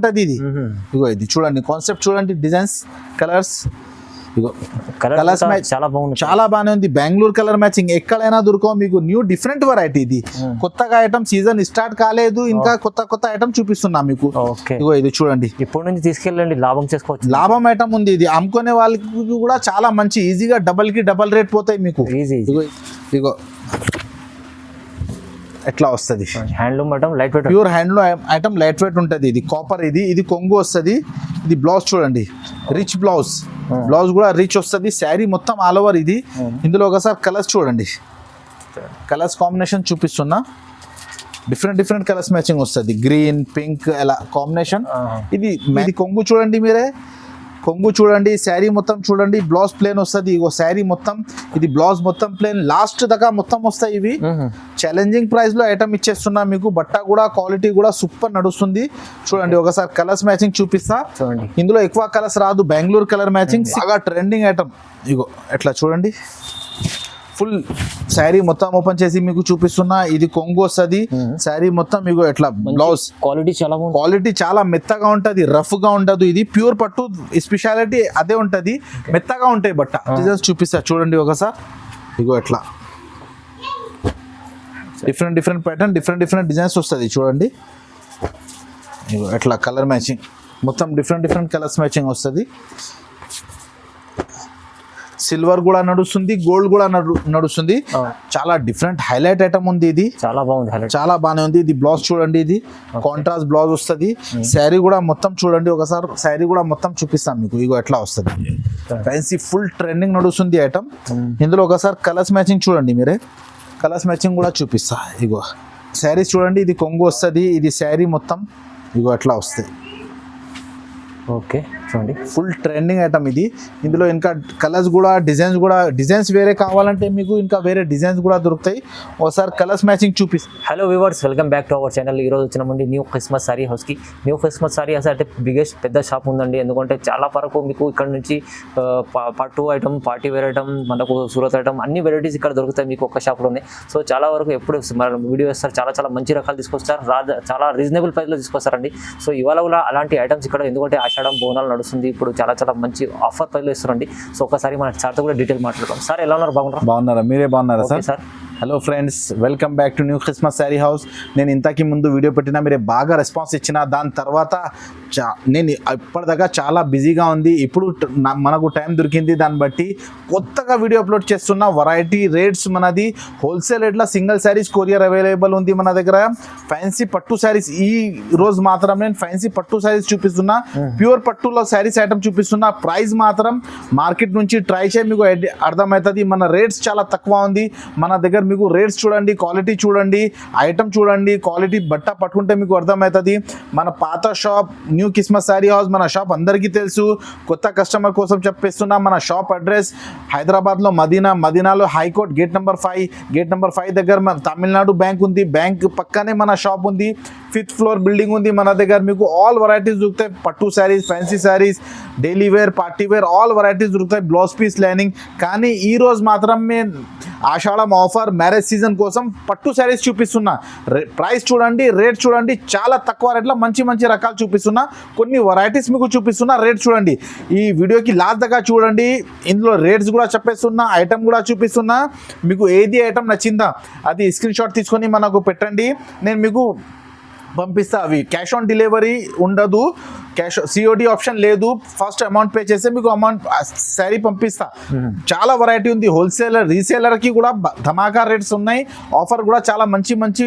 ఉంటది ఇది. ఇగో ఇది చూడండి కాన్సెప్ట్ చూడండి, డిజైన్స్, కలర్స్. ఇగో కలర్స్ మ్యాచ్ చాలా బాగానే ఉంది. బెంగళూరు కలర్ మ్యాచింగ్ ఎక్కడైనా దొరకవు మీకు. న్యూ డిఫరెంట్ వెరైటీ ఇది. కొత్తగా ఐటమ్ సీజన్ స్టార్ట్ కాలేదు, ఇంకా కొత్త ఐటమ్ చూపిస్తున్నా మీకు. ఇగో ఇది చూడండి, ఇప్పటి నుంచి తీసుకెళ్ళండి, లాభం చేసుకోవచ్చు. లాభం ఐటమ్ ఉంది ఇది. అమ్ముకునే వాళ్ళకి కూడా చాలా మంచి, ఈజీగా డబల్ రేట్ పోతాయి మీకు. ఇగో ఎట్లా వస్తుంది handloom item, light weight, pure handloom item, light weight ఉంటుంది. ఇది కాపర్, ఇది కొంగు వస్తుంది. ఇది బ్లౌజ్ చూడండి, రిచ్ బ్లౌజ్ కూడా రిచ్ వస్తుంది. శారీ మొత్తం ఆల్ ఓవర్ ఇది. ఇందులో ఒకసారి కలర్స్ చూడండి, కలర్స్ కాంబినేషన్ చూపిస్తున్నా. డిఫరెంట్ కలర్స్ మ్యాచింగ్ వస్తుంది, గ్రీన్, పింక్ అలా కాంబినేషన్. ఇది కొంగు చూడండి, మీరే కొంగు చూడండి, శారీ మొత్తం చూడండి. బ్లౌజ్ ప్లేన్ వస్తుంది. ఇగో శారీ మొత్తం, ఇది బ్లౌజ్ మొత్తం ప్లేన్, లాస్ట్ దాకా మొత్తం వస్తాయి ఇవి. ఛాలెంజింగ్ ప్రైస్ లో ఐటమ్ ఇచ్చేస్తున్నా మీకు. బట్ట కూడా క్వాలిటీ కూడా సూపర్ నడుస్తుంది. చూడండి ఒకసారి కలర్స్ మ్యాచింగ్ చూపిస్తా. ఇందులో ఎక్కువ కలర్స్ రాదు, బెంగళూరు కలర్ మ్యాచింగ్ బాగా ట్రెండింగ్ ఐటమ్. ఇగో ఎట్లా చూడండి, ఫుల్ శారీ మొత్తం ఓపెన్ చేసి మీకు చూపిస్తున్నా. ఇది కొంగు వస్తుంది, శారీ మొత్తం మీకు ఎట్లా బ్లౌజ్ క్వాలిటీ చాలా మెత్తగా ఉంటది, రఫ్ గా ఉండదు. ఇది ప్యూర్ పట్టు స్పెషాలిటీ అదే ఉంటది, మెత్తగా ఉంటాయి బట్ట. డిజైన్స్ చూపిస్తా చూడండి ఒకసారి. ఇగో ఎట్లా డిఫరెంట్ ప్యాటర్న్, డిఫరెంట్ డిజైన్స్ వస్తుంది చూడండి. ఇగో ఎట్లా కలర్ మ్యాచింగ్ మొత్తం డిఫరెంట్ కలర్స్ మ్యాచింగ్ వస్తుంది. సిల్వర్ కూడా నడుస్తుంది, గోల్డ్ కూడా నడుస్తుంది. చాలా డిఫరెంట్ హైలైట్ ఐటమ్ ఉంది ఇది. చాలా బాగుంది, చాలా బాగానే ఉంది. ఇది బ్లౌజ్ చూడండి, ఇది కాంట్రాస్ట్ బ్లౌజ్ వస్తుంది. శారీ కూడా మొత్తం చూడండి ఒకసారి, శారీ కూడా మొత్తం చూపిస్తాం మీకు. ఇగో ఎట్లా వస్తుంది, ఫ్యాన్సీ ఫుల్ ట్రెండింగ్ నడుస్తుంది ఐటమ్. ఇందులో ఒకసారి కలర్స్ మ్యాచింగ్ చూడండి, మీరే కలర్స్ మ్యాచింగ్ కూడా చూపిస్తా. ఇగో శారీస్ చూడండి, ఇది కొంగు వస్తుంది, ఇది శారీ మొత్తం. ఇగో ఎట్లా వస్తాయి. ఓకే చూడండి, ఫుల్ ట్రెండింగ్ ఐటమ్ ఇది. ఇందులో ఇంకా కలర్స్ కూడా, డిజైన్స్ వేరే కావాలంటే మీకు ఇంకా వేరే డిజైన్స్ కూడా దొరుకుతాయి. ఒకసారి కలర్స్ మ్యాచింగ్ చూపిస్తాను. Hello viewers, welcome back to our channel. ఈరోజు వచ్చినామండి న్యూ క్రిస్మస్ సారీ హౌస్కి. న్యూ క్రిస్మస్ సారీ హౌస్ అంటే బిగ్గెస్ట్ పెద్ద షాప్ ఉందండి. ఎందుకంటే చాలా వరకు మీకు ఇక్కడ నుంచి పట్టు ఐటమ్, పార్టీ వేర్ ఐటమ్, మనకు సూరత్ ఐటమ్, అన్ని వెరైటీస్ ఇక్కడ దొరుకుతాయి మీకు ఒక్క షాప్లోనే. సో చాలా వరకు ఎప్పుడు మన వీడియో వేస్తారు, చాలా మంచి రకాలు తీసుకొస్తారు, చాలా రీజనబుల్ ప్రైస్లో తీసుకొస్తారండి. సో ఇవాళ కూడా అలాంటి ఐటమ్స్ ఇక్కడ, ఎందుకంటే ఆషాఢం బోనాలు నడుస్తుంది, ఇప్పుడు చాలా మంచి ఆఫర్ ప్రైస్లో ఇస్తారండి. సో ఒకసారి మన సార్తో కూడా డీటెయిల్ మాట్లాడతాం. సార్ ఎలా ఉన్నారు, బాగున్నారా? మీరే బాగున్నారా sir? Hello friends, welcome back to new Christmas sari house. నేను ఇంతకీ ముందు వీడియో పెట్టినా, మీరే బాగా రెస్పాన్స్ ఇచ్చిన. దాని తర్వాత నేను ఇప్పటిదాకా చాలా బిజీగా ఉంది. ఇప్పుడు మనకు టైం దొరికింది, దాన్ని బట్టి కొత్తగా వీడియో అప్లోడ్ చేస్తున్న. వెరైటీ రేట్స్ మనది హోల్సేల్ రేట్లో, సింగిల్ శారీస్ కొరియర్ అవైలబుల్ ఉంది మన దగ్గర. ఫ్యాన్సీ పట్టు శారీస్, ఈ రోజు మాత్రం నేను ఫ్యాన్సీ పట్టు శారీస్ చూపిస్తున్నా. ప్యూర్ పట్టులో శారీస్ ఐటమ్ చూపిస్తున్నా. ప్రైస్ మాత్రం మార్కెట్ నుంచి ట్రై చేయి, మీకు అర్థమవుతుంది. మన రేట్స్ చాలా తక్కువ ఉంది మన దగ్గర. మీకు రేట్స్ చూడండి, క్వాలిటీ చూడండి, ఐటమ్ చూడండి, క్వాలిటీ బట్ట పట్టుకుంటే మీకు అర్థమవుతుంది. మన పాత shop new Christmas sari house, మన షాప్ అందరికీ తెలుసు. కొత్త కస్టమర్ కోసం చెప్పేస్తున్నా. మన షాప్ అడ్రస్ హైదరాబాద్లో మదీనాలో హైకోర్ట్ గేట్ నెంబర్ 5 దగ్గర మన తమిళనాడు బ్యాంక్ ఉంది. బ్యాంక్ పక్కనే మన షాప్ ఉంది. 5th ఫ్లోర్ బిల్డింగ్ ఉంది మన దగ్గర. మీకు ఆల్ వెరైటీస్ దొరుకుతాయి. పట్టు saris, fancy saris, daily wear, party wear, all varieties దొరుకుతాయి. Blouse piece lining. కానీ ఈ రోజు మాత్రమే ఆషాఢం ఆఫర్, మ్యారేజ్ సీజన్ కోసం పట్టు శారీస్ చూపిస్తున్నా. ప్రైస్ చూడండి, రేట్ చూడండి, చాలా తక్కువ రేట్లో మంచి రకాలు చూపిస్తున్నా. కొన్ని వెరైటీస్ మీకు చూపిస్తున్నా, రేట్ చూడండి. ఈ వీడియోకి లాస్ట్ దాకా చూడండి. ఇందులో రేట్స్ కూడా చెప్పేస్తున్నా, ఐటమ్ కూడా చూపిస్తున్నా. మీకు ఏది ఐటమ్ నచ్చిందా అది స్క్రీన్ షాట్ తీసుకొని మనకు పెట్టండి, నేను మీకు పంపిస్తా. అవి క్యాష్ ఆన్ డెలివరీ ఉండదు, సిఓడి ఆప్షన్ లేదు. ఫస్ట్ అమౌంట్ పే చేస్తే మీకు శారీ పంపిస్తా. చాలా వెరైటీ ఉంది. హోల్సేలర్, రీసేలర్కి కూడా ధమాకా రేట్స్ ఉన్నాయి. ఆఫర్ కూడా చాలా మంచి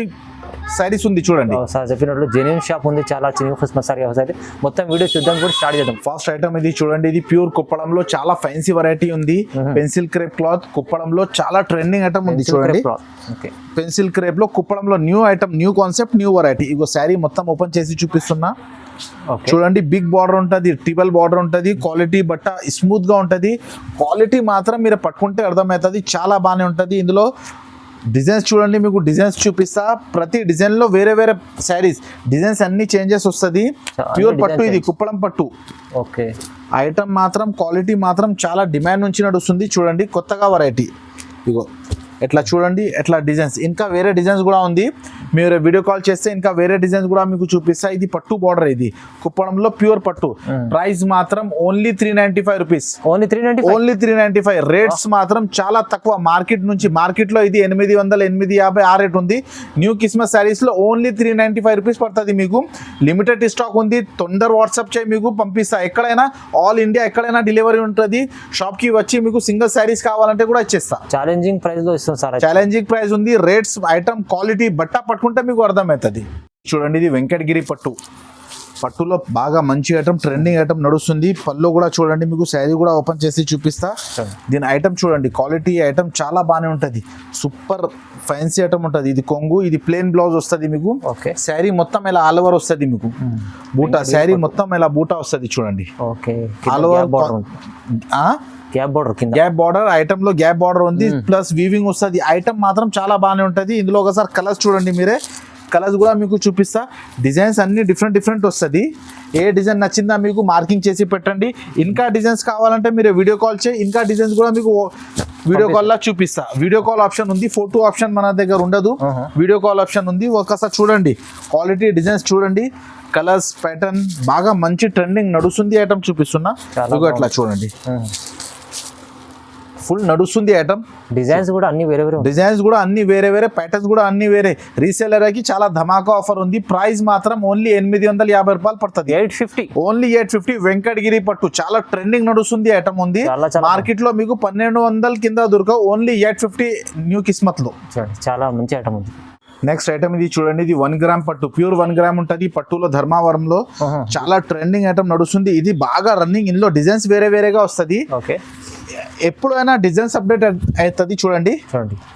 శారీస్ ఉంది చూడండి. సార్ చెప్పినట్లు జెన్యూన్ షాప్ ఉంది, చాలా న్యూ క్రిస్మస్ సారీ హౌస్. అయితే మొత్తం వీడియో చూద్దాం, కూడా స్టార్ట్ చేద్దాం. ఫస్ట్ ఐటమ్ ఇది చూడండి. ఇది ప్యూర్ కుప్పడంలో చాలా ఫ్యాన్సీ వెరైటీ ఉంది. పెన్సిల్ క్రేప్ క్లాత్ కుప్పడంలో చాలా ట్రెండింగ్ ఐటమ్ ఉంది చూడండి. పెన్సిల్ క్రేప్ లో కుప్పడంలో new item, new concept, new variety. ఇగో శారీ మొత్తం ఓపెన్ చేసి చూపిస్తున్నా. చూడండి, బిగ్ బార్డర్ ఉంటుంది, ట్రిబల్ బార్డర్ ఉంటుంది. క్వాలిటీ బట్ట స్మూత్ గా ఉంటుంది. క్వాలిటీ మాత్రం మీరు పట్టుకుంటే అర్థమవుతుంది, చాలా బాగానే ఉంటుంది. ఇందులో డిజైన్స్ చూడండి, మీకు డిజైన్స్ చూపిస్తా. ప్రతి డిజైన్ లో వేరే శారీస్ డిజైన్స్ అన్ని చేంజెస్ వస్తుంది. ప్యూర్ పట్టు, ఇది కుప్పడం పట్టు. ఓకే, ఐటమ్ మాత్రం క్వాలిటీ మాత్రం చాలా డిమాండ్ నుంచి నడుస్తుంది. చూడండి, కొత్తగా వెరైటీ. ఇగో ఎట్లా చూడండి, ఎట్లా డిజైన్స్, ఇంకా వేరే డిజైన్స్ కూడా ఉంది. మీరు వీడియో కాల్ చేస్తే ఇంకా వేరే డిజైన్స్ కూడా మీకు చూపిస్తా. ఇది పట్టు బార్డర్, ఇది కుప్పడంలో ప్యూర్ పట్టు. ప్రైస్ మాత్రం ఓన్లీ 395 రూపీస్. ఓన్లీ 395. రేట్స్ మాత్రం చాలా తక్కువ మార్కెట్ నుంచి. మార్కెట్ లో ఇది 800, 850 ఆ రేట్ ఉంది. న్యూ క్రిస్మస్ శారీస్ లో ఓన్లీ 395 రూపీస్ పడుతుంది మీకు. లిమిటెడ్ స్టాక్ ఉంది. తొందర వాట్సాప్ చేయి, మీకు పంపిస్తా. ఎక్కడైనా ఆల్ ఇండియా ఎక్కడైనా డెలివరీ ఉంటుంది. షాప్ కి వచ్చి మీకు సింగిల్ శారీస్ కావాలంటే కూడా ఇచ్చేస్తా. ఛాలెంజింగ్ ప్రైస్ లో ఇస్తాం సార్. ఛాలెంజింగ్ ప్రైస్ ఉంది. రేట్స్, ఐటమ్ క్వాలిటీ, బట్ట పట్టుకుంటే మీకు అర్థమవుతుంది. చూడండి, ఇది వెంకటగిరి పట్టు. పట్టులో బాగా మంచి ఐటమ్, ట్రెండింగ్ ఐటమ్ నడుస్తుంది. పళ్ళు కూడా చూడండి, మీకు శారీ కూడా ఓపెన్ చేసి చూపిస్తా. దీని ఐటమ్ చూడండి, క్వాలిటీ ఐటమ్ చాలా బాగానే ఉంటుంది. సూపర్ ఫ్యాన్సీ ఐటమ్ ఉంటుంది. ఇది కొంగు, ఇది ప్లేన్ బ్లౌజ్ వస్తుంది మీకు. శారీ మొత్తం ఇలా ఆల్ ఓవర్ వస్తుంది మీకు. బూటా శారీ మొత్తం ఇలా బూటా వస్తుంది చూడండి. All over gap border. Item లో గ్యాప్ బార్డర్ ఉంది, ప్లస్ వీవింగ్ వస్తుంది. ఐటమ్ మాత్రం చాలా బాగానే ఉంటుంది. ఇందులో ఒకసారి కలర్స్ చూడండి మీరే. కలర్స్ కూడా మీకు చూపిస్తా. డిజైన్స్ అన్ని డిఫరెంట్ వస్తుంది. ఏ డిజైన్ నచ్చిందా మీకు మార్కింగ్ చేసి పెట్టండి. ఇంకా డిజైన్స్ కావాలంటే మీరు వీడియో కాల్ చేయి. ఇంకా డిజైన్స్ కూడా మీకు వీడియో కాల్ లా చూపిస్తా. వీడియో కాల్ ఆప్షన్ ఉంది, ఫోటో ఆప్షన్ మన దగ్గర ఉండదు. వీడియో కాల్ ఆప్షన్ ఉంది. ఒకసారి చూడండి, క్వాలిటీ డిజైన్స్ చూడండి, కలర్స్, ప్యాటర్న్ బాగా మంచి ట్రెండింగ్ నడుస్తుంది. ఐటమ్ చూపిస్తున్నా, అట్లా చూడండి. ఫుల్ నడుస్తుంది ఐటమ్. డిజైన్స్ కూడా అన్ని వేరే వేరే, ప్యాటర్న్స్ కూడా అన్ని వేరే. రీసేలర్ కి చాలా ధమాకా ఆఫర్ ఉంది. ప్రైస్ మాత్రం ఓన్లీ 850 రూపాయలు పడుతుంది. 850, ఓన్లీ 850. వెంకటగిరి పట్టు చాలా ట్రెండింగ్ నడుస్తుంది ఐటమ్ ఉంది. మార్కెట్ లో మీకు 1200 కింద దొరకవు. ఓన్లీ 850 న్యూ కిస్మత్ లో. చాలా మంచి ఐటమ్ ఉంది. నెక్స్ట్ ఐటమ్ ఇది చూడండి, ఇది 1 గ్రామ్ పట్టు, ప్యూర్ 1 గ్రామ్ ఉంటుంది. పట్టులో ధర్మావరంలో చాలా ట్రెండింగ్ ఐటమ్ నడుస్తుంది. ఇది బాగా రన్నింగ్. ఇందులో డిజైన్స్ వేరేగా వస్తుంది. ఎప్పుడైనా డిజైన్స్ అప్డేట్ అవుతుంది. చూడండి,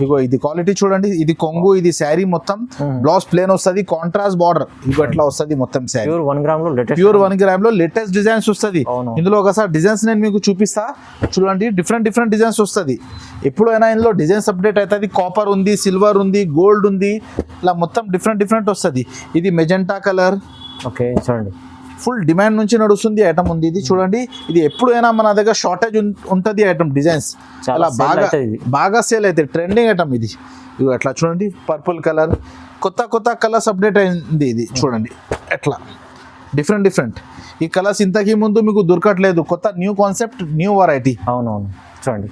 ఇగో ఇది క్వాలిటీ చూడండి. ఇది కొంగు, ఇది శారీ మొత్తం బ్లౌజ్ ప్లేన్ వస్తుంది. కాంట్రాస్ట్ బార్డర్ ఇగో ఎట్లా వస్తుంది మొత్తం శారీ. ప్యూర్ 1 గ్రామ్ లో లేటెస్ట్ డిజైన్స్ వస్తుంది. ఇందులో ఒకసారి డిజైన్స్ నేను మీకు చూపిస్తా. చూడండి, డిఫరెంట్ డిజైన్స్ వస్తుంది. ఎప్పుడైనా ఇందులో డిజైన్స్ అప్డేట్ అవుతుంది. కాపర్ ఉంది, సిల్వర్ ఉంది, గోల్డ్ ఉంది, ఇలా మొత్తం డిఫరెంట్ వస్తుంది. ఇది మెజెంటా కలర్. చూడండి, ఫుల్ డిమాండ్ నుంచి నడుస్తుంది ఐటమ్ ఉంది. ఇది చూడండి, ఇది ఎప్పుడైనా మన దగ్గర షార్టేజ్ ఉంటుంది ఐటమ్. డిజైన్స్ చాలా బాగా సేల్ అవుతాయి. ట్రెండింగ్ ఐటమ్ ఇది. ఇవి ఎట్లా చూడండి, పర్పుల్ కలర్, కొత్త కలర్స్ అప్డేట్ అయింది. ఇది చూడండి ఎట్లా డిఫరెంట్. ఈ కలర్స్ ఇంతకీ ముందు మీకు దొరకట్లేదు. కొత్త న్యూ కాన్సెప్ట్, న్యూ వెరైటీ. అవునవును, చూడండి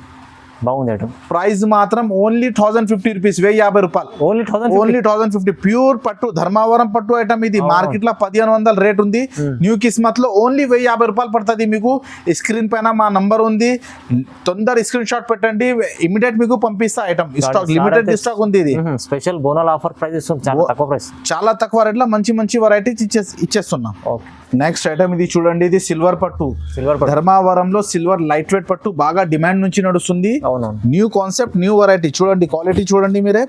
బాగుంది ఐటమ్. ప్రైస్ మాత్రం ఓన్లీ 1050 రూపీస్, 1050 రూపాయలు. ఓన్లీ 1050. ప్యూర్ పట్టు, ధర్మావరం పట్టు ఐటమ్ ఇది. మార్కెట్ లో 1500 రేట్ ఉంది. న్యూ కిస్మత్ లో ఓన్లీ 1050 రూపాయలు పడుతుంది మీకు. స్క్రీన్ పైన మా నంబర్ ఉంది, తొందర స్క్రీన్ షాట్ పెట్టండి, ఇమీడియట్ మీకు పంపిస్తా. ఐటమ్ స్టాక్, లిమిటెడ్ స్టాక్ ఉంది. ఇది స్పెషల్ బోనల్ ఆఫర్ ప్రైస్, చాలా తక్కువ రేట్ లో మంచి వెరైటీస్ ఇచ్చేస్తున్నాం. నెక్స్ట్ ఐటమ్ ఇది చూడండి, ఇది సిల్వర్ పట్టు. ధర్మావరంలో సిల్వర్ లైట్ వెయిట్ పట్టు బాగా డిమాండ్ నుంచి నడుస్తుంది. New concept, new variety. చూడండి క్వాలిటీ చూడండి మీరే,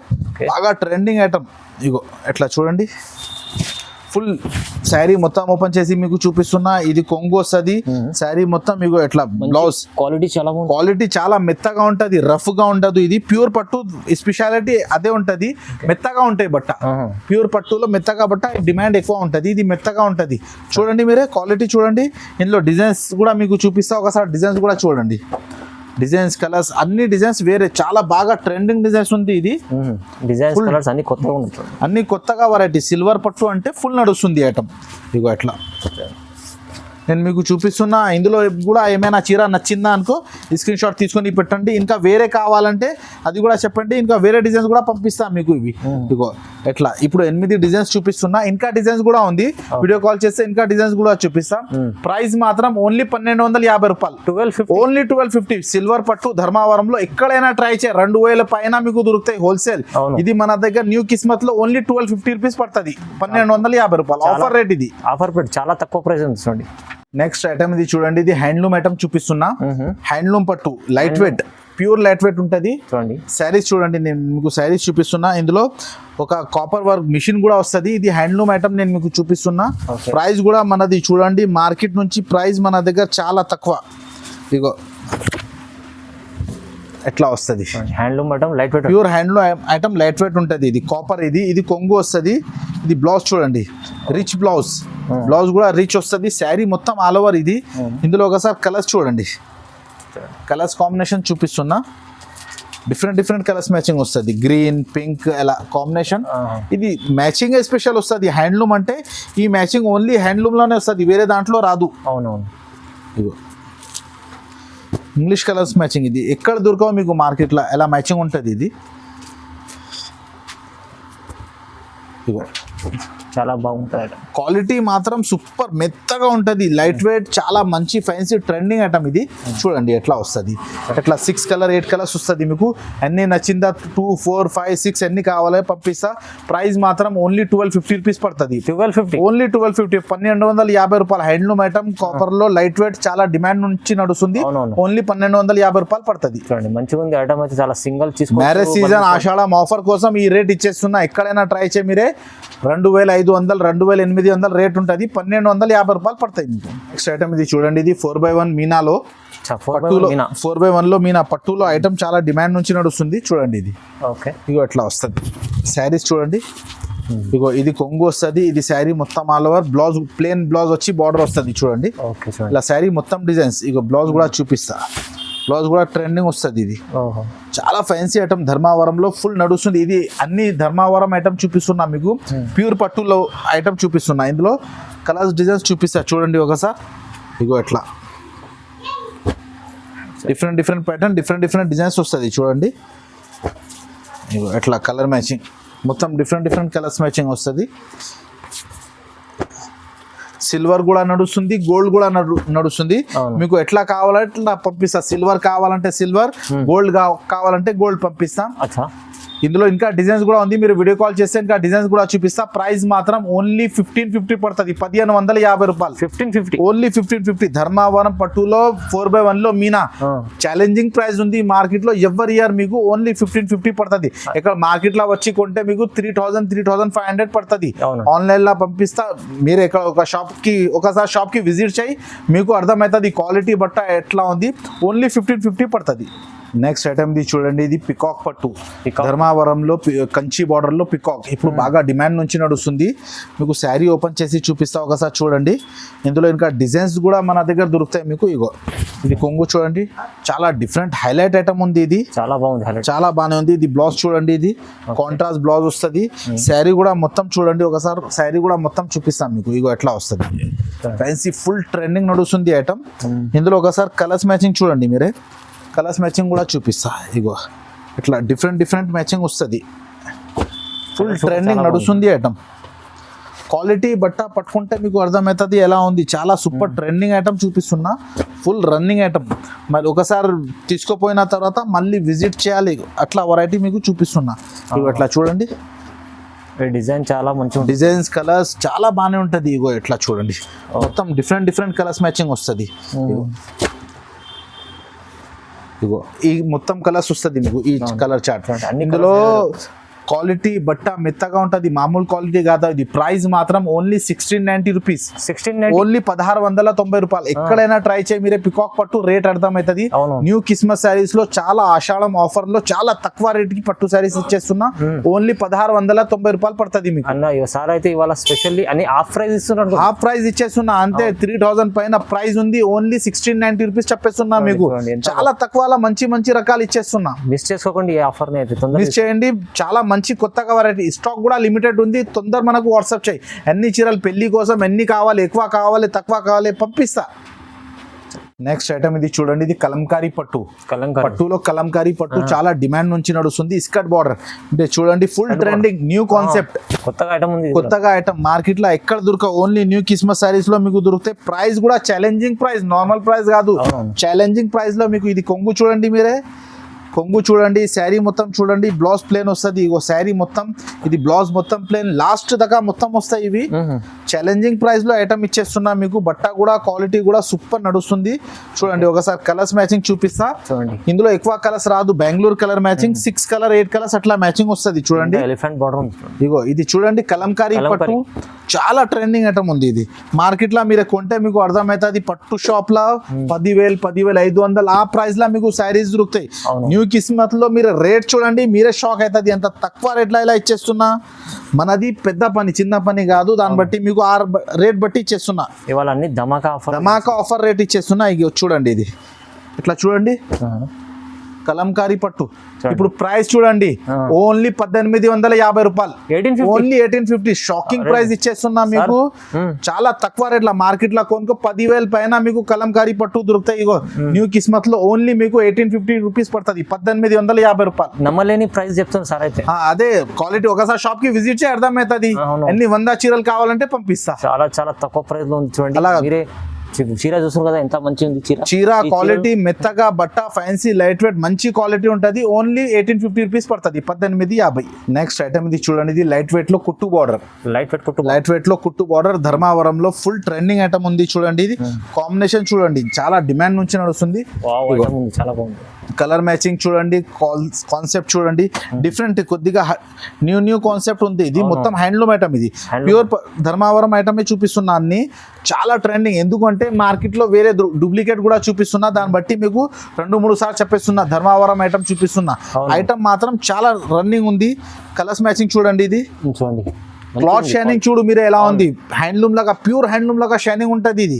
బాగా ట్రెండింగ్ ఐటమ్. ఇగో ఎట్లా చూడండి, ఫుల్ శారీ మొత్తం ఓపెన్ చేసి మీకు చూపిస్తున్నా. ఇది కొంగు వస్తుంది. శారీ మొత్తం మీకు ఎట్లా బ్లౌజ్ క్వాలిటీ చాలా మెత్తగా ఉంటది, రఫ్ గా ఉండదు. ఇది ప్యూర్ పట్టు స్పెషాలిటీ అదే ఉంటది. మెత్తగా ఉంటాయి బట్ట. ప్యూర్ పట్టులో మెత్తగా బట్ట డిమాండ్ ఎక్కువ ఉంటది. ఇది మెత్తగా ఉంటది. చూడండి మీరే క్వాలిటీ చూడండి. ఇందులో డిజైన్స్ కూడా మీకు చూపిస్తా. ఒకసారి డిజైన్స్ కూడా చూడండి. డిజైన్స్, కలర్స్ అన్ని డిజైన్స్ వేరే, చాలా బాగా ట్రెండింగ్ డిజైన్స్ ఉంది. ఇది డిజైన్స్, కలర్స్ అన్ని కొత్తగా ఉన్నాయి, అన్ని కొత్తగా వెరైటీ. సిల్వర్ పట్టు అంటే ఫుల్ నడుస్తుంది ఐటమ్. ఇగో ఎట్లా నేను మీకు చూపిస్తున్నా. ఇందులో కూడా ఏమైనా చీర నచ్చిందా అనుకో స్క్రీన్ షాట్ తీసుకొని పెట్టండి. ఇంకా వేరే కావాలంటే అది కూడా చెప్పండి. ఇంకా వేరే డిజైన్స్ కూడా పంపిస్తా మీకు. ఇవి ఇగో ఎట్లా ఇప్పుడు 8 డిజైన్స్ చూపిస్తున్నా. ఇంకా డిజైన్స్ కూడా ఉంది. వీడియో కాల్ చేస్తే ఇంకా డిజైన్స్ కూడా చూపిస్తా. ప్రైస్ మాత్రం ఓన్లీ 1250 రూపాయలు. ఓన్లీ 1250. సిల్వర్ పట్టు ధర్మావరంలో ఎక్కడైనా ట్రై చేయ, 2000 పైన మీకు దొరుకుతాయి హోల్సేల్. ఇది మన దగ్గర న్యూ కిస్మత్ లో ఓన్లీ 1250 రూపీస్ పడుతుంది. 1250 రూపాయలు ఆఫర్ రేట్. ఇది ఆఫర్ రేట్ చాలా తక్కువ ప్రైస్ ఉంది. నెక్స్ట్ ఐటమ్ ఇది చూడండి, ఇది హ్యాండ్లూమ్ ఐటమ్ చూపిస్తున్నా. హ్యాండ్లూమ్ పట్టు, light weight, pure light weight ఉంటుంది. శారీస్ చూడండి, నేను మీకు శారీస్ చూపిస్తున్నా. ఇందులో ఒక కాపర్ వర్క్ మిషన్ కూడా వస్తుంది. ఇది హ్యాండ్లూమ్ ఐటమ్ నేను మీకు చూపిస్తున్నా. ప్రైస్ కూడా మనది చూడండి, మార్కెట్ నుంచి ప్రైస్ మన దగ్గర చాలా తక్కువ. ఇగో ఎట్లా వస్తుంది, handloom item light weight, pure handloom item light weight ఉంటుంది. ఇది కాపర్. ఇది కొంగు వస్తుంది. ఇది బ్లౌజ్ చూడండి, రిచ్ బ్లౌజ్ కూడా రిచ్ వస్తుంది. శారీ మొత్తం ఆల్ ఓవర్ ఇది. ఇందులో ఒకసారి కలర్స్ చూడండి, కలర్స్ కాంబినేషన్ చూపిస్తున్నా. డిఫరెంట్ కలర్స్ మ్యాచింగ్ వస్తుంది, గ్రీన్ పింక్ ఎలా కాంబినేషన్. ఇది మ్యాచింగ్ స్పెషల్ వస్తుంది. హ్యాండ్లూమ్ అంటే ఈ మ్యాచింగ్ ఓన్లీ హ్యాండ్లూమ్లోనే వస్తుంది, వేరే దాంట్లో రాదు. అవునవును. ఇగో ఇంగ్లీష్ కలర్స్ మ్యాచింగ్, ఇది ఎక్కడ దొరకవు మీకు మార్కెట్లో, ఎలా మ్యాచింగ్ ఉంటుంది ఇది. ఇగో చాలా బాగుంటుంది. క్వాలిటీ మాత్రం సూపర్ మెత్తగా ఉంటుంది, లైట్ వెయిట్, చాలా మంచి ఫ్యాన్సీ ట్రెండింగ్ ఐటమ్ ఇది. చూడండి ఎట్లా వస్తుంది, ఎట్లా 6 కలర్ 8 కలర్స్ వస్తుంది మీకు. అన్నీ నచ్చిందా 2 4 5 6 ఎన్ని కావాలి పంపిస్తా. ప్రైస్ మాత్రం ఓన్లీ 1250 రూపీస్ పడుతుంది. 1250 ఓన్లీ 1250, 1250 రూపాయలు. హ్యాండ్లూమ్ ఐటమ్, కాపర్ లో లైట్ వెయిట్, చాలా డిమాండ్ నుంచి నడుస్తుంది. ఓన్లీ 1250 రూపాయలు పడుతుంది. చూడండి మంచిగా ఉంది ఐటమ్ అయితే, చాలా సింగిల్ మ్యారేజ్ సీజన్ ఆషాఢం ఆఫర్ కోసం ఈ రేట్ ఇచ్చేస్తున్నా. ఎక్కడైనా ట్రై చేయ మీరే 2500 2800 రేట్ ఉంటుంది, 1250 రూపాయలు పడతాయి మీకు. నెక్స్ట్ ఐటమ్ ఇది చూడండి, ఇది 4x1 మీనాలో పట్టులో 4x1 లో మీనా పట్టులో ఐటమ్ చాలా డిమాండ్ నుంచి నడుస్తుంది. చూడండి ఇది ఓకే, ఇగో ఎట్లా వస్తుంది శారీస్ చూడండి. ఇగో ఇది కొంగు వస్తుంది, ఇది శారీ మొత్తం all over. Blouse plain blouse వచ్చి బార్డర్ వస్తుంది చూడండి. ఇలా శారీ మొత్తం డిజైన్స్. ఇగో బ్లౌజ్ కూడా చూపిస్తా, బ్లౌజ్ కూడా ట్రెండింగ్ వస్తుంది. ఇది చాలా ఫ్యాన్సీ ఐటమ్, ధర్మావరంలో ఫుల్ నడుస్తుంది. ఇది అన్ని ధర్మావరం ఐటమ్ చూపిస్తున్నా మీకు, ప్యూర్ పట్టులో ఐటమ్ చూపిస్తున్నా. ఇందులో కలర్స్ డిజైన్స్ చూపిస్తా చూడండి ఒకసారి. ఇగో ఎట్లా డిఫరెంట్ ప్యాటర్న్, డిఫరెంట్ డిజైన్స్ వస్తుంది చూడండి. ఇగో ఎట్లా కలర్ మ్యాచింగ్ మొత్తం డిఫరెంట్ కలర్స్ మ్యాచింగ్ వస్తుంది. సిల్వర్ కూడా నడుస్తుంది, గోల్డ్ కూడా నడుస్తుంది. మీకు ఎట్లా కావాలంటే ఎట్లా పంపిస్తా. సిల్వర్ కావాలంటే సిల్వర్, గోల్డ్ కావాలంటే గోల్డ్ పంపిస్తాం. ఇందులో ఇంకా డిజైన్స్ కూడా ఉంది, మీరు వీడియో కాల్ చేస్తే ఇంకా డిజైన్స్ కూడా చూపిస్తా. ప్రైస్ మాత్రం ఓన్లీ 1550 పడుతుంది, 1550 రూపాయలు. 1550 ఓన్లీ 1550. ధర్మావరం పట్టులో 4x1 లో మీనా ఛాలెంజింగ్ ప్రైస్ ఉంది మార్కెట్ లో. ఎవరి ఇయర్ మీకు ఓన్లీ 1550 పడుతుంది. ఇక్కడ మార్కెట్ లో వచ్చి కొంటే మీకు 3500 పడుతుంది. ఆన్లైన్ లో పంపిస్తా. మీరు ఇక్కడ ఒకసారి షాప్ కి విజిట్ చేయి, మీకు అర్థమవుతుంది క్వాలిటీ బట్ట ఎట్లా ఉంది. ఓన్లీ 1550 పడుతుంది. నెక్స్ట్ ఐటమ్ ఇది చూడండి, ఇది పికాక్ పట్టు. ధర్మావరంలో కంచి బార్డర్ లో పికాక్ ఇప్పుడు బాగా డిమాండ్ నుంచి నడుస్తుంది. మీకు శారీ ఓపెన్ చేసి చూపిస్తా ఒకసారి చూడండి. ఇందులో ఇంకా డిజైన్స్ కూడా మన దగ్గర దొరుకుతాయి మీకు. ఇగో ఇది కొంగు చూడండి, చాలా డిఫరెంట్ హైలైట్ ఐటమ్ ఉంది. ఇది చాలా బాగుంది, చాలా బాగానే ఉంది. ఇది బ్లౌజ్ చూడండి, ఇది కాంట్రాస్ట్ బ్లౌజ్ వస్తుంది. శారీ కూడా మొత్తం చూడండి ఒకసారి, శారీ కూడా మొత్తం చూపిస్తాం మీకు. ఇగో ఎట్లా వస్తుంది, ఫ్యాన్సీ ఫుల్ ట్రెండింగ్ నడుస్తుంది ఐటమ్. ఇందులో ఒకసారి కలర్స్ మ్యాచింగ్ చూడండి మీరే, కలర్స్ మ్యాచింగ్ కూడా చూపిస్తా. ఇగో ఇట్లా డిఫరెంట్ మ్యాచింగ్ వస్తుంది. ఫుల్ ట్రెండింగ్ నడుస్తుంది ఐటమ్. క్వాలిటీ బట్ట పట్టుకుంటే మీకు అర్థమవుతుంది ఎలా ఉంది. చాలా సూపర్ ట్రెండింగ్ ఐటమ్ చూపిస్తున్నా, ఫుల్ రన్నింగ్ ఐటమ్. మరి ఒకసారి తీసుకుపోయిన తర్వాత మళ్ళీ విజిట్ చేయాలి, అట్లా వెరైటీ మీకు చూపిస్తున్నా. ఇగో ఇట్లా చూడండి, డిజైన్ చాలా మంచి డిజైన్స్ కలర్స్ చాలా బాగానే ఉంటుంది. ఇగో ఇట్లా చూడండి, మొత్తం డిఫరెంట్ కలర్స్ మ్యాచింగ్ వస్తుంది. ఇగో ఈ మొత్తం కలర్స్ వస్తుంది మీకు, ఈ కలర్ చార్ట్. ఇందులో క్వాలిటీ బట్ట మెత్తగా ఉంటుంది, మామూలు క్వాలిటీ కాదు ఇది. ప్రైస్ మాత్రం ఓన్లీ 1690 రూపీస్, ఓన్లీ 1690 రూపాయలు. ఎక్కడైనా ట్రై చేయి మీరే. పికాక్ పట్టు రేట్ అర్థమవుతుంది. న్యూ క్రిస్మస్ శారీస్ లో చాలా ఆషాఢం ఆఫర్ లో చాలా తక్కువ రేట్ కి పట్టు శారీస్ ఇచ్చేస్తున్నా. ఓన్లీ 1690 రూపాయలు పడుతుంది మీకు. సార్ అయితే ఇవాళ స్పెషల్లీ అని హాఫ్ ప్రైస్ ఇస్తున్నారు, హాఫ్ ప్రైస్ ఇచ్చేస్తున్నా అంతే. 3000 పైన ప్రైస్ ఉంది, ఓన్లీ 1690 రూపీస్ చెప్పేస్తున్నా మీకు. చాలా తక్కువ మంచి రకాలు ఇచ్చేస్తున్నా. మిస్ చేసుకోకండి ఈ ఆఫర్ ని, మిస్ చేయండి. చాలా మంచి కొత్తగా వెరైటీ, స్టాక్ కూడా లిమిటెడ్ ఉంది. తొందర మనకు వాట్సాప్ చేయి. ఎన్ని చీరలు పెళ్లి కోసం ఎన్ని కావాలి, ఎక్కువ కావాలి తక్కువ కావాలి పంపిస్తా. నెక్స్ట్ ఐటమ్ ఇది చూడండి, ఇది కలంకారీ పట్టు. పట్టులో కలంకారీ పట్టు చాలా డిమాండ్ నుంచి నడుస్తుంది. ఇస్కట్ బార్డర్ అంటే చూడండి, ఫుల్ ట్రెండింగ్ న్యూ కాన్సెప్ట్, కొత్తగా ఐటమ్. మార్కెట్ లో ఎక్కడ దొరక, ఓన్లీ న్యూ క్రిస్మస్ సారీస్ లో మీకు దొరుకుతాయి. ప్రైస్ కూడా ఛాలెంజింగ్ ప్రైస్, నార్మల్ ప్రైస్ కాదు, ఛాలెంజింగ్ ప్రైస్ లో మీకు. ఇది కొంగు చూడండి మీరే, కొంగు చూడండి, శారీ మొత్తం చూడండి, బ్లౌజ్ ప్లేన్ వస్తుంది. ఇగో శారీ మొత్తం, ఇది బ్లౌజ్ మొత్తం ప్లేన్, లాస్ట్ దాకా మొత్తం వస్తాయి ఇవి. ఛాలెంజింగ్ ప్రైస్ లో ఐటమ్ ఇచ్చేస్తున్నా మీకు. బట్ట కూడా క్వాలిటీ కూడా సూపర్ నడుస్తుంది. చూడండి ఒకసారి కలర్స్ మ్యాచింగ్ చూపిస్తా. ఇందులో ఎక్కువ కలర్స్ రాదు, Bengaluru colour matching 6 colour 8 colours అట్లా మ్యాచింగ్ వస్తుంది. చూడండి ఎలిఫెంట్ బార్డర్. ఇగో ఇది చూడండి కలంకారీ పట్టు, చాలా ట్రెండింగ్ ఐటమ్ ఉంది ఇది. మార్కెట్ లో మీరు కొంటే మీకు అర్థమవుతుంది. పట్టు షాప్ లో 10,000 10,500 ఆ ప్రైస్ లో మీకు శారీస్ దొరుకుతాయి. న్యూ కిస్మత్ లో మీరు రేట్ చూడండి, మీరే షాక్ అవుతుంది. ఎంత తక్కువ రేట్ లో ఇలా ఇచ్చేస్తున్నా. మనది పెద్ద పని, చిన్న పని కాదు. దాన్ని బట్టి మీకు ఆ రేట్ బట్టి ఇచ్చేస్తున్నా. ఇవాళ అన్ని ధమాకా ఆఫర్ రేట్ ఇచ్చేస్తున్నా. ఇక చూడండి, ఇది ఇట్లా చూడండి, కలంకారీ పట్టు. ఇప్పుడు ప్రైస్ చూడండి, ఓన్లీ 1850 రూపాయలు, 1850 ఓన్లీ 1850. షాకింగ్ ప్రైస్ ఇచ్చేస్తున్నా మీకు. చాలా తక్కువ రేట్ల మార్కెట్ లో కొనుక్కో 10,000 పైన మీకు కలంకారీ పట్టు దొరుకుతాయి. ఇగో న్యూ కిస్మత్ లో ఓన్లీ మీకు 1850 రూపీస్ పడుతుంది, 1850 రూపాయలు. నమ్మలేని ప్రైస్ చెప్తాను సార్. అయితే అదే క్వాలిటీ. ఒకసారి షాప్ కి విజిట్ చేయ అర్థమవుతుంది. ఎన్ని 100 చీరలు కావాలంటే పంపిస్తా. చాలా చాలా తక్కువ ప్రైస్ లో ఉంది చూడండి. మీరే చీర చూస్తారు కదా ఎంత మంచి ఉంది చీర క్వాలిటీ, మెత్తగా బట్ట, ఫ్యాన్సీ, లైట్ వెయిట్, మంచి క్వాలిటీ ఉంటది. ఓన్లీ 1850 రూపీస్ పడుతుంది, 1850. నెక్స్ట్ ఐటమ్ ఇది చూడండి, ఇది లైట్ వెయిట్ లో కుట్టు బార్డర్. లైట్ వెయిట్ లో కుట్టు బార్డర్ ధర్మావరంలో ఫుల్ ట్రెండింగ్ ఐటమ్ ఉంది చూడండి. ఇది కాంబినేషన్ చూడండి, చాలా డిమాండ్ నుంచి నడుస్తుంది. చాలా బాగుంది. కలర్ మ్యాచింగ్ చూడండి, కాన్సెప్ట్ చూడండి, డిఫరెంట్ కొద్దిగా న్యూ కాన్సెప్ట్ ఉంది. ఇది మొత్తం హ్యాండ్లూమ్ ఐటమ్, ఇది ప్యూర్ ధర్మావరం ఐటమే చూపిస్తున్నా అన్ని. చాలా ట్రెండింగ్, ఎందుకంటే మార్కెట్ లో వేరే డూప్లికేట్ కూడా చూపిస్తున్నా, దాన్ని బట్టి మీకు 2-3 సార్లు చెప్పేస్తున్నా. ధర్మావరం ఐటమ్ చూపిస్తున్నా, ఐటమ్ మాత్రం చాలా రన్నింగ్ ఉంది. కలర్స్ మ్యాచింగ్ చూడండి, ఇది చూడండి. క్లాత్ షైనింగ్ చూడు మీరే ఎలా ఉంది, హ్యాండ్లూమ్ లాగా, ప్యూర్ హ్యాండ్లూమ్ లాగా షైనింగ్ ఉంటది. ఇది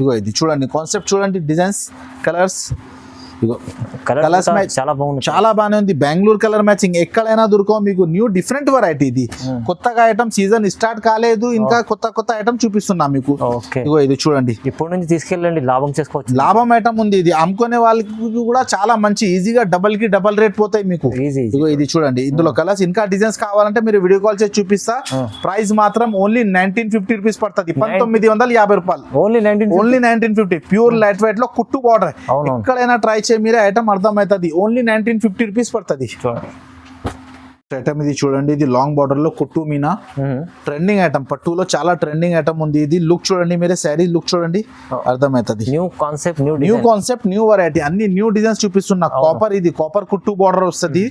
ఇగో ఇది చూడండి, కాన్సెప్ట్ చూడండి, డిజైన్స్, కలర్స్. కలర్స్ చాలా బాగుంది, చాలా బాగానే ఉంది. బెంగళూరు కలర్ మ్యాచింగ్ ఎక్కడైనా దొరకవు మీకు. న్యూ డిఫరెంట్ వెరైటీ ఇది. కొత్తగా ఐటమ్ సీజన్ స్టార్ట్ కాలేదు, ఇంకా కొత్త ఐటమ్ చూపిస్తున్నా మీకు. ఇగో ఇది చూడండి, ఇప్పటి నుంచి తీసుకెళ్ళండి, లాభం చేసుకోవచ్చు. లాభం ఐటమ్ ఉంది ఇది. అమ్ముకునే వాళ్ళకి కూడా చాలా మంచి, ఈజీగా డబల్ కి డబల్ రేట్ పోతాయి మీకు. ఇగో ఇది చూడండి, ఇందులో కలర్స్ ఇంకా డిజైన్స్ కావాలంటే మీరు వీడియో కాల్ చేసి చూపిస్తా. ప్రైస్ మాత్రం ఓన్లీ 1950 రూపీస్ పడుతుంది, 1950 రూపాయలు. ఓన్లీ 1950. ప్యూర్ లైట్ వెయిట్ లో కుట్టు బార్డర్. ఎక్కడైనా ట్రై మీరే ఐటమ్ అర్థమవుతుంది. ఓన్లీ 1950 రూపీస్ పడుతుంది. ఐటమ్ ఇది చూడండి, ఇది లాంగ్ బార్డర్ లో కుట్టు మీనా ట్రెండింగ్ ఐటమ్. పట్టులో చాలా ట్రెండింగ్ ఐటమ్ ఉంది. ఇది లుక్ చూడండి మీరే, శారీ లుక్ చూడండి, అర్థమవుతుంది. న్యూ కాన్సెప్ట్, న్యూ వెరైటీ, అన్ని న్యూ డిజైన్స్ చూపిస్తున్నా. కాపర్, ఇది కాపర్ కుట్టు బార్డర్ వస్తుంది.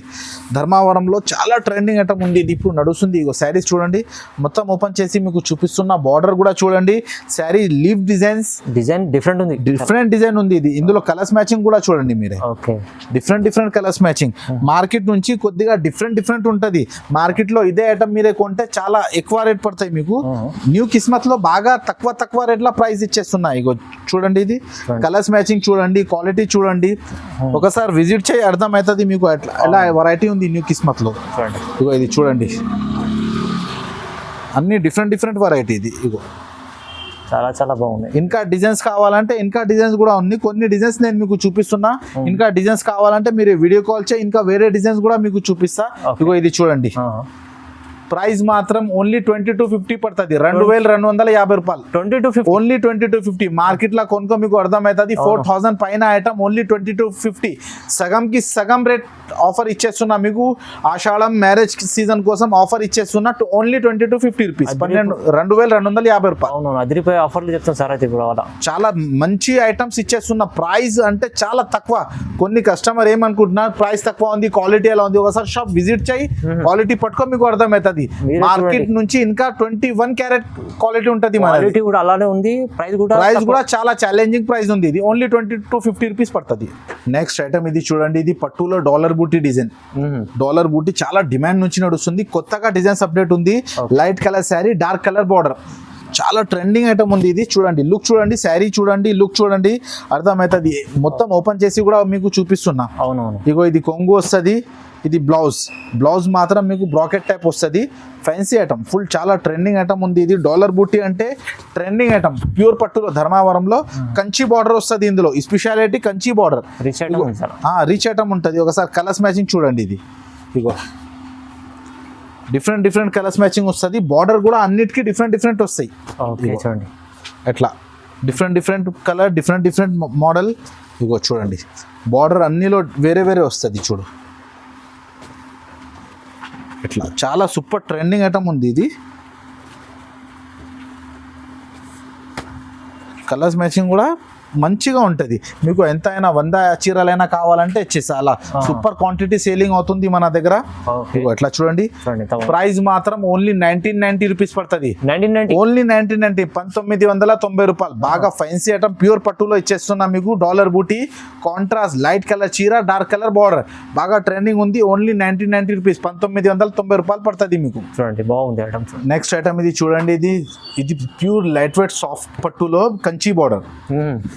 ధర్మావరంలో చాలా ట్రెండింగ్ ఐటమ్ ఉంది. ఇది ఇప్పుడు నడుస్తుంది. ఇగో శారీస్ చూడండి, మొత్తం ఓపెన్ చేసి మీకు చూపిస్తున్నా. బార్డర్ కూడా చూడండి, శారీ లీవ్ డిజైన్ డిఫరెంట్ ఉంది, డిఫరెంట్ డిజైన్ ఉంది. ఇది ఇందులో కలర్స్ మ్యాచింగ్ కూడా చూడండి మీరే, డిఫరెంట్ కలర్స్ మ్యాచింగ్. మార్కెట్ నుంచి కొద్దిగా డిఫరెంట్ ఉంటది. మార్కెట్ లో ఇదే ఐటమ్ మీరే కొంటే చాలా ఎక్కువ రేట్ పడతాయి మీకు. న్యూ కిస్మత్ లో బాగా తక్కువ రేట్ లో ప్రైస్ ఇచ్చేస్తున్నాయి. ఇగో చూడండి, ఇది కలర్స్ మ్యాచింగ్ చూడండి, క్వాలిటీ చూడండి. ఒకసారి విజిట్ చేయి అర్థమవుతుంది మీకు ఎలా వెరైటీ ఉంది న్యూ కిస్మత్ లో. ఇగో ఇది చూడండి, అన్ని డిఫరెంట్ వెరైటీ. ఇది ఇగో చాలా బాగుంది. ఇంకా డిజైన్స్ కావాలంటే ఇంకా డిజైన్స్ కూడా ఉంది. కొన్ని డిజైన్స్ నేను మీకు చూపిస్తున్నా. ఇంకా డిజైన్స్ కావాలంటే మీరు వీడియో కాల్ చేయి, ఇంకా వేరే డిజైన్స్ కూడా మీకు చూపిస్తా. ఇగో ఇది చూడండి, ప్రైస్ మాత్రం ఓన్లీ 2250 పడుతుంది, 2250 రూపాయలు. 2250, ఓన్లీ 2250. మార్కెట్ లో కొనుక్కో మీకు అర్థమవుతుంది. 4000 పైన ఐటమ్ ఓన్లీ 2250. సగంకి సగం రేట్ ఆఫర్ ఇచ్చేస్తున్నా మీకు. ఆషాఢం మ్యారేజ్ సీజన్ కోసం ఆఫర్ ఇచ్చేస్తున్నా. ఓన్లీ 2250 రూపీస్, 2250 రూపాయలు. అదిరిపోయే ఆఫర్లు చెప్తాను సార్. అయితే ఇప్పుడు చాలా మంచి ఐటమ్స్ ఇచ్చేస్తున్నా. ప్రైస్ అంటే చాలా తక్కువ. కొన్ని కస్టమర్ ఏమనుకుంటున్నారు, ప్రైస్ తక్కువ ఉంది, క్వాలిటీ ఎలా ఉంది. ఒకసారి షాప్ విజిట్ చేయి, క్వాలిటీ పట్టుకో, మీకు అర్థమవుతుంది. మార్కెట్ నుంచి ఇంకా 21 క్యారెట్ క్వాలిటీ ఉంటది. క్వాలిటీ కూడా అలానే ఉంది, ప్రైస్ కూడా చాలా ఛాలెంజింగ్ ప్రైస్ ఉంది. ఇది ఓన్లీ 2250 రూపీస్ పడుతుంది. నెక్స్ట్ ఐటమ్ ఇది చూడండి, ఇది పట్టులో డాలర్ బూటీ డిజైన్. డాలర్ బూటీ చాలా డిమాండ్ నుంచి నడుస్తుంది. కొత్తగా డిజైన్స్ అప్డేట్ ఉంది. Light colour sari, dark colour border, చాలా ట్రెండింగ్ ఐటమ్ ఉంది. ఇది చూడండి, లుక్ చూడండి, శారీ చూడండి, లుక్ చూడండి, అర్థమవుతుంది. మొత్తం ఓపెన్ చేసి కూడా మీకు చూపిస్తున్నా. ఇగో ఇది కొంగు వస్తుంది, ఇది బ్లౌజ్ మాత్రం మీకు బ్రాకెట్ టైప్ వస్తుంది. ఫ్యాన్సీ ఐటమ్, ఫుల్ చాలా ట్రెండింగ్ ఐటమ్ ఉంది. ఇది డాలర్ బూటీ అంటే ట్రెండింగ్ ఐటమ్. ప్యూర్ పట్టులో ధర్మావరంలో కంచి బార్డర్ వస్తుంది. ఇందులో speciality Kanchi border, reach item ఉంటుంది. ఒకసారి కలర్స్ మ్యాచింగ్ చూడండి, ఇది ఇగో డిఫరెంట్ కలర్స్ మ్యాచింగ్ వస్తుంది. బార్డర్ కూడా అన్నిటికీ డిఫరెంట్ వస్తాయి. చూడండి ఎట్లా డిఫరెంట్ కలర్, డిఫరెంట్ మోడల్. ఇగో చూడండి, బార్డర్ అన్నిలో వేరే వస్తుంది. చూడు ఇట్లా చాలా సూపర్ ట్రెండింగ్ ఐటమ్ ఉంది. ఇది కలర్స్ మ్యాచింగ్ కూడా మంచిగా ఉంటుంది. మీకు ఎంత అయినా 100 చీరలైనా కావాలంటే చాలా సూపర్ క్వాంటిటీ సేలింగ్ అవుతుంది మన దగ్గర. ఎట్లా చూడండి, ప్రైస్ మాత్రం ఓన్లీ 1990 రూపీస్ పడుతుంది. ఓన్లీ 1990, 1990 రూపాయలు. బాగా ఫ్యాన్సీ ఐటమ్, ప్యూర్ పట్టులో ఇచ్చేస్తున్నా మీకు. డాలర్ బూటీ, కాంట్రాస్ట్, లైట్ కలర్ చీర, డార్క్ కలర్ బార్డర్, బాగా ట్రెండింగ్ ఉంది. ఓన్లీ 1990 రూపీస్, 1990 రూపాయలు పడుతుంది మీకు. చూడండి బాగుంది ఐటమ్. నెక్స్ట్ ఐటమ్ ఇది చూడండి, ఇది ప్యూర్ లైట్ వెయిట్ సాఫ్ట్ పట్టులో కంచి బార్డర్.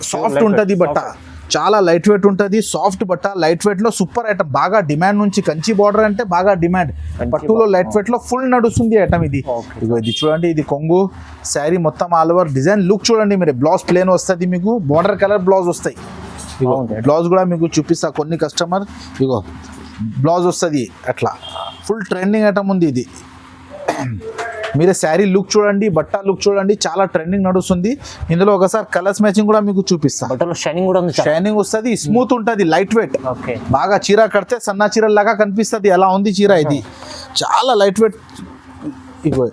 సాఫ్ట్ ఉంటది బట్ట, చాలా లైట్ వెయిట్ ఉంటుంది, సాఫ్ట్ బట్ట, లైట్ వెయిట్లో సూపర్ ఐటమ్, బాగా డిమాండ్ నుంచి కంచి బార్డర్ అంటే బాగా డిమాండ్, పట్టులో లైట్ వెయిట్లో ఫుల్ నడుస్తుంది ఐటమ్ ఇది. ఇగో ఇది చూడండి, ఇది కొంగు శారీ మొత్తం ఆల్ ఓవర్ డిజైన్ లుక్ చూడండి మీరు. బ్లౌజ్ ప్లేన్ వస్తుంది మీకు, బార్డర్ కలర్ బ్లౌజ్ వస్తాయి. ఇగో బ్లౌజ్ కూడా మీకు చూపిస్తా, కొన్ని కస్టమర్ ఇగో బ్లౌజ్ వస్తుంది అట్లా, ఫుల్ ట్రెండింగ్ ఐటమ్ ఉంది ఇది. మీరు శారీ లుక్ చూడండి, బట్ట లుక్ చూడండి, చాలా ట్రెండింగ్ నడుస్తుంది. ఇందులో ఒకసారి కలర్స్ మ్యాచింగ్ కూడా మీకు చూపిస్తాను. బట్టలో షైనింగ్ కూడా ఉంది, షైనింగ్ వస్తుంది, స్మూత్ ఉంటుంది, లైట్ వెయిట్. ఓకే, బాగా చీర కడితే సన్న చీర లాగా కనిపిస్తుంది, అలా ఉంది చీర ఇది. చాలా లైట్ వెయిట్. ఇగో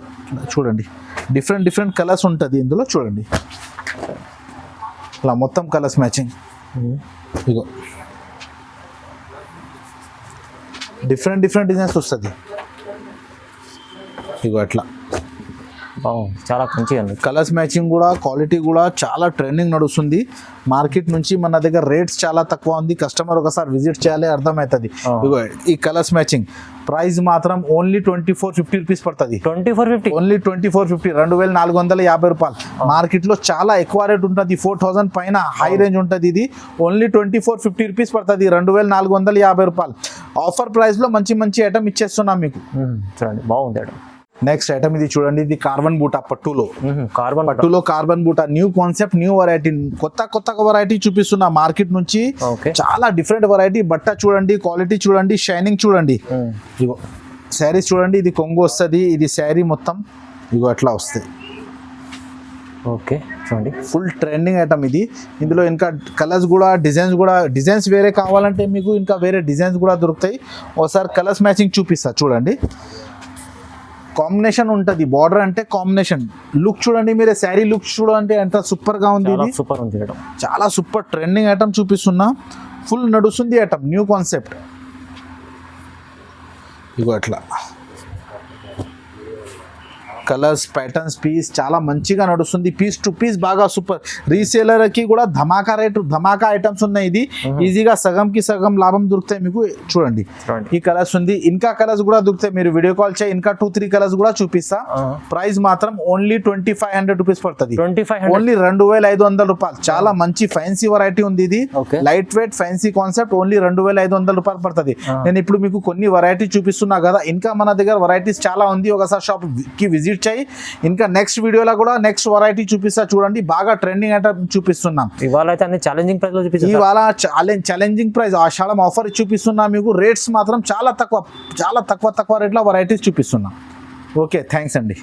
చూడండి, డిఫరెంట్ కలర్స్ ఉంటుంది ఇందులో చూడండి, ఇలా మొత్తం కలర్స్ మ్యాచింగ్. ఇగో డిఫరెంట్ డిజైన్స్ వస్తుంది. ఇగో అట్లా చాలా మంచిగా ఉంది. కలర్స్ మ్యాచింగ్ కూడా, క్వాలిటీ కూడా చాలా ట్రెండింగ్ నడుస్తుంది. మార్కెట్ నుంచి మన దగ్గర రేట్స్ చాలా తక్కువ ఉంది, కస్టమర్ ఒకసారి విజిట్ చేయాలి, అర్థమవుతుంది. ఇగో ఈ కలర్స్ మ్యాచింగ్ ప్రైస్ మాత్రం ఓన్లీ 2450 రూపీస్ పడుతుంది. 2450 ఓన్లీ 2450, 2450 రూపాయలు. మార్కెట్లో చాలా ఎక్కువ రేట్ ఉంటుంది, 4000 పైన హై రేంజ్ ఉంటుంది. ఇది ఓన్లీ 2450 రూపీస్ పడుతుంది, 2450 రూపాయలు. ఆఫర్ ప్రైస్లో మంచి ఐటమ్ ఇచ్చేస్తున్నాం మీకు. చూడండి బాగుంది ఐటమ్. నెక్స్ట్ ఐటమ్ ఇది చూడండి, ఇది కార్బన్ బూటా పట్టులో కార్బన్ బూటా, న్యూ కాన్సెప్ట్, న్యూ వెరైటీ, కొత్త వెరైటీ చూపిస్తున్నా మార్కెట్ నుంచి. చాలా డిఫరెంట్ వెరైటీ. బట్ట చూడండి, క్వాలిటీ చూడండి, షైనింగ్ చూడండి. ఇగో శారీస్ చూడండి, ఇది కొంగు వస్తుంది, ఇది శారీ మొత్తం ఇగో అట్లా వస్తాయి. ఓకే చూడండి, ఫుల్ ట్రెండింగ్ ఐటమ్ ఇది. ఇందులో ఇంకా కలర్స్ కూడా, డిజైన్స్ వేరే కావాలంటే మీకు ఇంకా వేరే డిజైన్స్ కూడా దొరుకుతాయి. ఒకసారి కలర్స్ మ్యాచింగ్ చూపిస్తా చూడండి. కాంబినేషన్ ఉంటుంది, బార్డర్ అంటే కాంబినేషన్. లుక్ చూడండి మీరు, శారీ లుక్ చూడండి ఎంత సూపర్ గా ఉంది. సూపర్ ఉంది ఐటమ్, చాలా సూపర్ ట్రెండింగ్ ఐటమ్ చూపిస్తున్నా. ఫుల్ నడుస్తుంది ఐటమ్, న్యూ కాన్సెప్ట్. ఇగో అట్లా కలర్స్, ప్యాటర్న్స్, పీస్ చాలా మంచిగా నడుస్తుంది. పీస్ టు పీస్ బాగా సూపర్. రీసేలర్ కి కూడా ధమాకా ఐటమ్స్ ఉన్నాయి. ఇది ఈజీగా సగంకి సగం లాభం దొరుకుతాయి మీకు. చూడండి ఈ కలర్స్ ఉంది, ఇంకా కలర్స్ కూడా దొరుకుతాయి. మీరు వీడియో కాల్ చేయి, ఇంకా 2-3 కలర్స్ కూడా చూపిస్తా. ప్రైస్ మాత్రం ఓన్లీ 2500 రూపీస్ పడుతుంది, ఓన్లీ 2500 రూపాయలు. చాలా మంచి ఫ్యాన్సీ వెరైటీ ఉంది ఇది, light weight fancy concept. Only 2500 రూపాయలు పడుతుంది. నేను ఇప్పుడు మీకు కొన్ని వెరైటీ చూపిస్తున్నా కదా, ఇంకా మన దగ్గర వెరైటీస్ చాలా ఉంది. ఒకసారి షాప్ కి విజిట్ చేయి. ఇంకా నెక్స్ట్ వీడియోలో కూడా నెక్స్ట్ వెరైటీ చూపిస్తా చూడండి. బాగా ట్రెండింగ్ ఐటమ్ చూపిస్తున్నాం. ఇవాళ అయితే అన్ని ఛాలెంజింగ్ ప్రైస్ లో చూపిస్తాం. ఇవాళ ఛాలెంజింగ్ ప్రైస్, ఆషాఢం ఆఫర్ చూపిస్తున్నా మీకు. రేట్స్ మాత్రం చాలా తక్కువ రేట్లో వెరైటీస్ చూపిస్తున్నాం. ఓకే, థ్యాంక్స్ అండి.